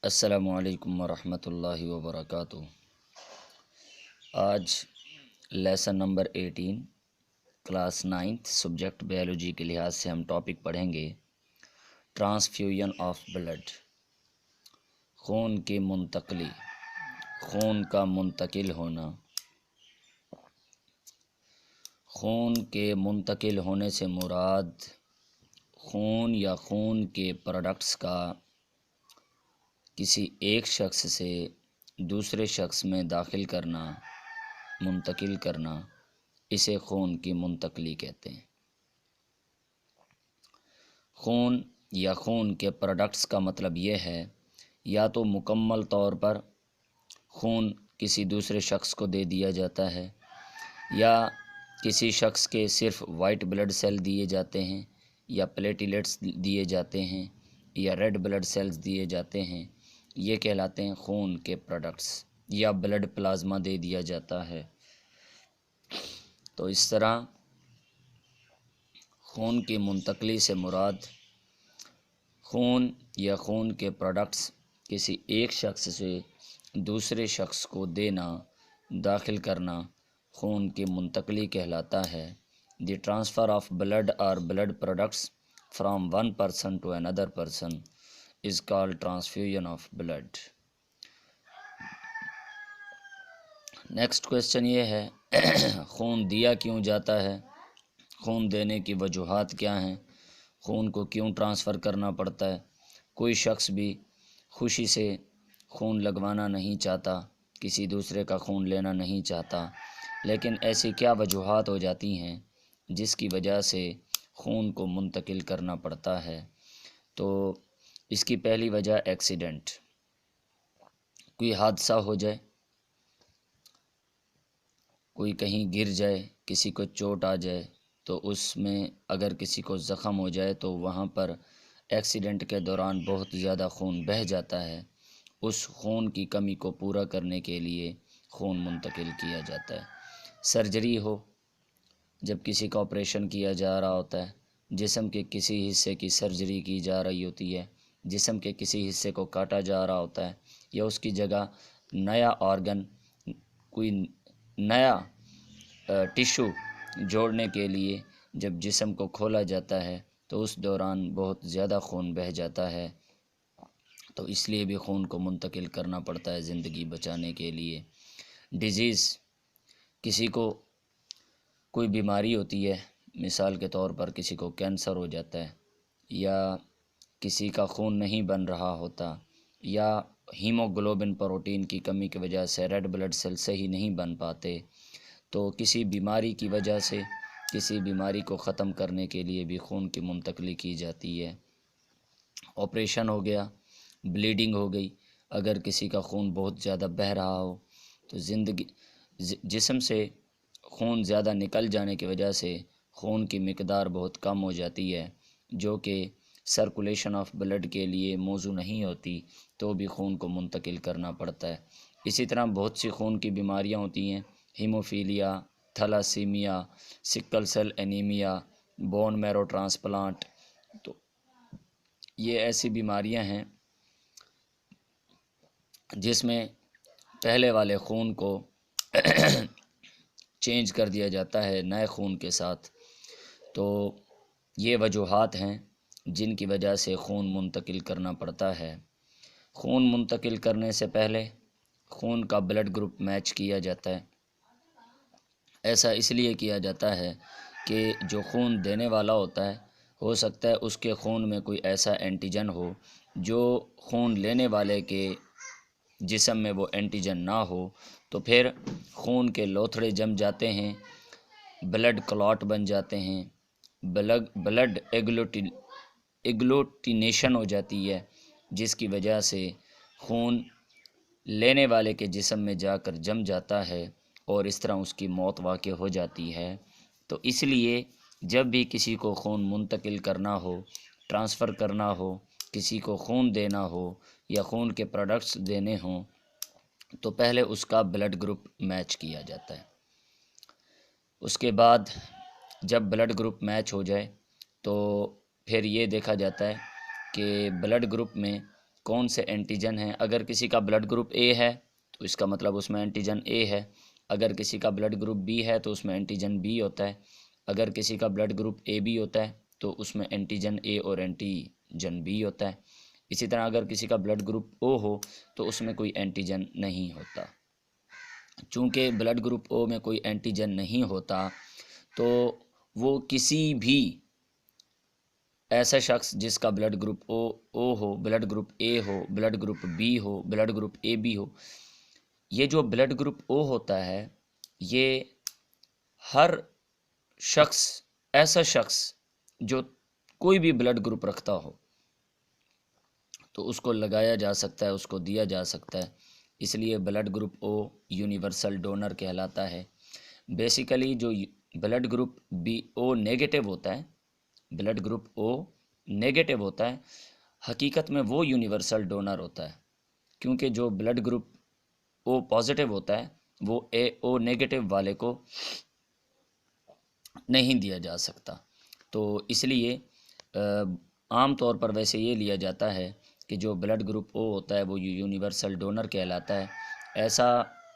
السلام علیکم ورحمۃ اللہ وبرکاتہ۔ آج lesson number 18 class 9 subject biology کے لحاظ سے ہم ٹاپک پڑھیں گے ٹرانسفیوژن آف بلڈ، خون کی منتقلی، خون کا منتقل ہونا۔ خون کے منتقل ہونے سے مراد خون یا خون کے پروڈکٹس کا کسی ایک شخص سے دوسرے شخص میں داخل کرنا، منتقل کرنا، اسے خون کی منتقلی کہتے ہیں۔ خون یا خون کے پروڈکٹس کا مطلب یہ ہے یا تو مکمل طور پر خون کسی دوسرے شخص کو دے دیا جاتا ہے، یا کسی شخص کے صرف وائٹ بلڈ سیل دیے جاتے ہیں، یا پلیٹلیٹس دیے جاتے ہیں، یا ریڈ بلڈ سیلز دیے جاتے ہیں، یہ کہلاتے ہیں خون کے پروڈکٹس، یا بلڈ پلازما دے دیا جاتا ہے۔ تو اس طرح خون کی منتقلی سے مراد خون یا خون کے پروڈکٹس کسی ایک شخص سے دوسرے شخص کو دینا، داخل کرنا خون کی منتقلی کہلاتا ہے۔ دی ٹرانسفر آف بلڈ اور blood products from one person to another person is called transfusion of blood. Next question یہ ہے خون دیا کیوں جاتا ہے؟ خون دینے کی وجوہات کیا ہیں؟ خون کو کیوں ٹرانسفر کرنا پڑتا ہے؟ کوئی شخص بھی خوشی سے خون لگوانا نہیں چاہتا، کسی دوسرے کا خون لینا نہیں چاہتا، لیکن ایسی کیا وجوہات ہو جاتی ہیں جس کی وجہ سے خون کو منتقل کرنا پڑتا ہے؟ تو اس کی پہلی وجہ ایکسیڈنٹ، کوئی حادثہ ہو جائے، کوئی کہیں گر جائے، کسی کو چوٹ آ جائے، تو اس میں اگر کسی کو زخم ہو جائے تو وہاں پر ایکسیڈنٹ کے دوران بہت زیادہ خون بہہ جاتا ہے، اس خون کی کمی کو پورا کرنے کے لیے خون منتقل کیا جاتا ہے۔ سرجری ہو، جب کسی کا آپریشن کیا جا رہا ہوتا ہے، جسم کے کسی حصے کی سرجری کی جا رہی ہوتی ہے، جسم کے کسی حصے کو کاٹا جا رہا ہوتا ہے، یا اس کی جگہ نیا آرگن، کوئی نیا ٹیشو جوڑنے کے لیے جب جسم کو کھولا جاتا ہے تو اس دوران بہت زیادہ خون بہہ جاتا ہے، تو اس لیے بھی خون کو منتقل کرنا پڑتا ہے زندگی بچانے کے لیے۔ ڈیزیز، کسی کو کوئی بیماری ہوتی ہے، مثال کے طور پر کسی کو کینسر ہو جاتا ہے، یا کسی کا خون نہیں بن رہا ہوتا، یا ہیموگلوبن پروٹین کی کمی کی وجہ سے ریڈ بلڈ سیل صحیح نہیں بن پاتے، تو کسی بیماری کی وجہ سے کسی بیماری کو ختم کرنے کے لیے بھی خون کی منتقلی کی جاتی ہے۔ آپریشن ہو گیا، بلیڈنگ ہو گئی، اگر کسی کا خون بہت زیادہ بہہ رہا ہو تو جسم سے خون زیادہ نکل جانے کی وجہ سے خون کی مقدار بہت کم ہو جاتی ہے، جو کہ سرکولیشن آف بلڈ کے لیے موزوں نہیں ہوتی، تو بھی خون کو منتقل کرنا پڑتا ہے۔ اسی طرح بہت سی خون کی بیماریاں ہوتی ہیں، haemophilia, thalassaemia, sickle cell anaemia, bone marrow transplant, تو یہ ایسی بیماریاں ہیں جس میں پہلے والے خون کو چینج کر دیا جاتا ہے نئے خون کے ساتھ۔ تو یہ وجوہات ہیں جن کی وجہ سے خون منتقل کرنا پڑتا ہے۔ خون منتقل کرنے سے پہلے خون کا بلڈ گروپ میچ کیا جاتا ہے۔ ایسا اس لیے کیا جاتا ہے کہ جو خون دینے والا ہوتا ہے، ہو سکتا ہے اس کے خون میں کوئی ایسا اینٹیجن ہو جو خون لینے والے کے جسم میں وہ اینٹیجن نہ ہو، تو پھر خون کے لوتھڑے جم جاتے ہیں، بلڈ کلاٹ بن جاتے ہیں، بلڈ ایگلوٹینیشن ہو جاتی ہے، جس کی وجہ سے خون لینے والے کے جسم میں جا کر جم جاتا ہے اور اس طرح اس کی موت واقع ہو جاتی ہے۔ تو اس لیے جب بھی کسی کو خون منتقل کرنا ہو، ٹرانسفر کرنا ہو، کسی کو خون دینا ہو یا خون کے پروڈکٹس دینے ہوں، تو پہلے اس کا بلڈ گروپ میچ کیا جاتا ہے۔ اس کے بعد جب بلڈ گروپ میچ ہو جائے تو پھر یہ دیکھا جاتا ہے کہ بلڈ گروپ میں کون سے اینٹیجن ہیں. اگر کسی کا بلڈ گروپ اے ہے تو اس کا مطلب اس میں اینٹیجن اے ہے. اگر کسی کا بلڈ گروپ بی ہے تو اس میں اینٹیجن بی ہوتا ہے. اگر کسی کا بلڈ گروپ اے بی ہوتا ہے تو اس میں اینٹیجن اے اور اینٹیجن بی ہوتا ہے. اسی طرح اگر کسی کا بلڈ گروپ او ہو تو اس میں کوئی اینٹیجن نہیں ہوتا. چونکہ بلڈ گروپ او میں کوئی اینٹیجن نہیں ہوتا تو وہ کسی بھی ایسا شخص جس کا بلڈ گروپ او ہو، بلڈ گروپ اے ہو، بلڈ گروپ بی ہو، بلڈ گروپ اے بی ہو، یہ جو بلڈ گروپ او ہوتا ہے یہ ہر شخص، ایسا شخص جو کوئی بھی بلڈ گروپ رکھتا ہو تو اس کو لگایا جا سکتا ہے، اس کو دیا جا سکتا ہے. اس لیے blood group O universal donor کہلاتا ہے. بیسیکلی جو بلڈ گروپ بی او نیگیٹو ہوتا ہے، بلڈ گروپ او نیگیٹو ہوتا ہے، حقیقت میں وہ یونیورسل ڈونر ہوتا ہے، کیونکہ جو بلڈ گروپ او پازیٹیو ہوتا ہے وہ اے او نیگیٹو والے کو نہیں دیا جا سکتا. تو اس لیے عام طور پر ویسے یہ لیا جاتا ہے کہ جو بلڈ گروپ او ہوتا ہے وہ یونیورسل ڈونر کہلاتا ہے.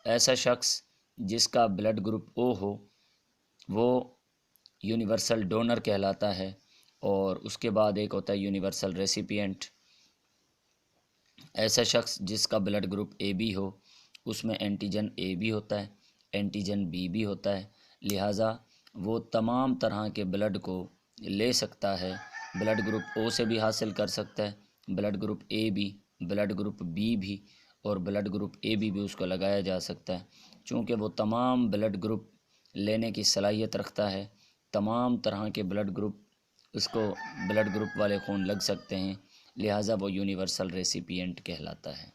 ایسا شخص جس کا بلڈ گروپ او ہو وہ یونیورسل ڈونر کہلاتا ہے. اور اس کے بعد ایک ہوتا ہے یونیورسل ریسیپینٹ. ایسا شخص جس کا بلڈ گروپ اے بی ہو اس میں اینٹیجن اے بھی ہوتا ہے، اینٹیجن بی بھی ہوتا ہے، لہٰذا وہ تمام طرح کے بلڈ کو لے سکتا ہے. بلڈ گروپ او سے بھی حاصل کر سکتا ہے، بلڈ گروپ اے بھی، بلڈ گروپ بی بھی، اور بلڈ گروپ اے بی بھی اس کو لگایا جا سکتا ہے. چونکہ وہ تمام بلڈ گروپ لینے کی صلاحیت رکھتا ہے، تمام طرح کے بلڈ گروپ اس کو بلڈ گروپ والے خون لگ سکتے ہیں، لہٰذا وہ یونیورسل ریسیپینٹ کہلاتا ہے.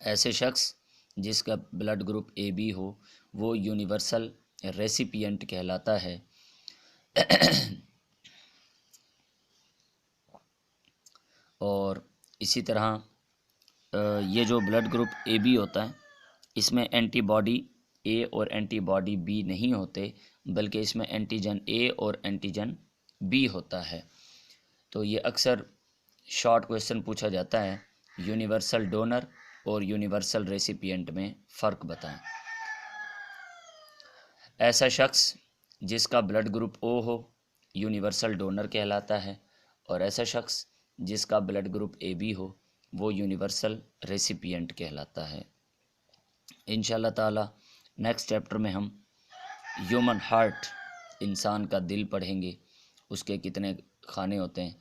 ایسے شخص جس کا بلڈ گروپ اے بی ہو وہ یونیورسل ریسیپینٹ کہلاتا ہے. اور اسی طرح یہ جو بلڈ گروپ اے بی ہوتا ہے اس میں اینٹی باڈی اے اور اینٹی باڈی بی نہیں ہوتے، بلکہ اس میں اینٹیجن اے اور اینٹیجن بی ہوتا ہے. تو یہ اکثر شارٹ کویسچن پوچھا جاتا ہے، یونیورسل ڈونر اور یونیورسل ریسیپینٹ میں فرق بتائیں. ایسا شخص جس کا بلڈ گروپ او ہو یونیورسل ڈونر کہلاتا ہے، اور ایسا شخص جس کا بلڈ گروپ اے بی ہو وہ یونیورسل ریسیپینٹ کہلاتا ہے. انشاءاللہ تعالی نیکسٹ چیپٹر میں ہم ہیومن ہارٹ، انسان کا دل پڑھیں گے. اس کے کتنے خانے ہوتے ہیں،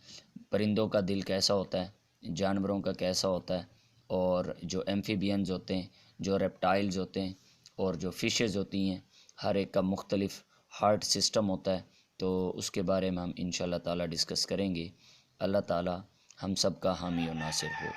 پرندوں کا دل کیسا ہوتا ہے، جانوروں کا کیسا ہوتا ہے، اور جو ایمفیبینز ہوتے ہیں، جو ریپٹائلز ہوتے ہیں، اور جو فشز ہوتی ہیں، ہر ایک کا مختلف ہارٹ سسٹم ہوتا ہے. تو اس کے بارے میں ہم انشاءاللہ تعالی ڈسکس کریں گے. اللہ تعالی ہم سب کا حامی و ناصر ہو.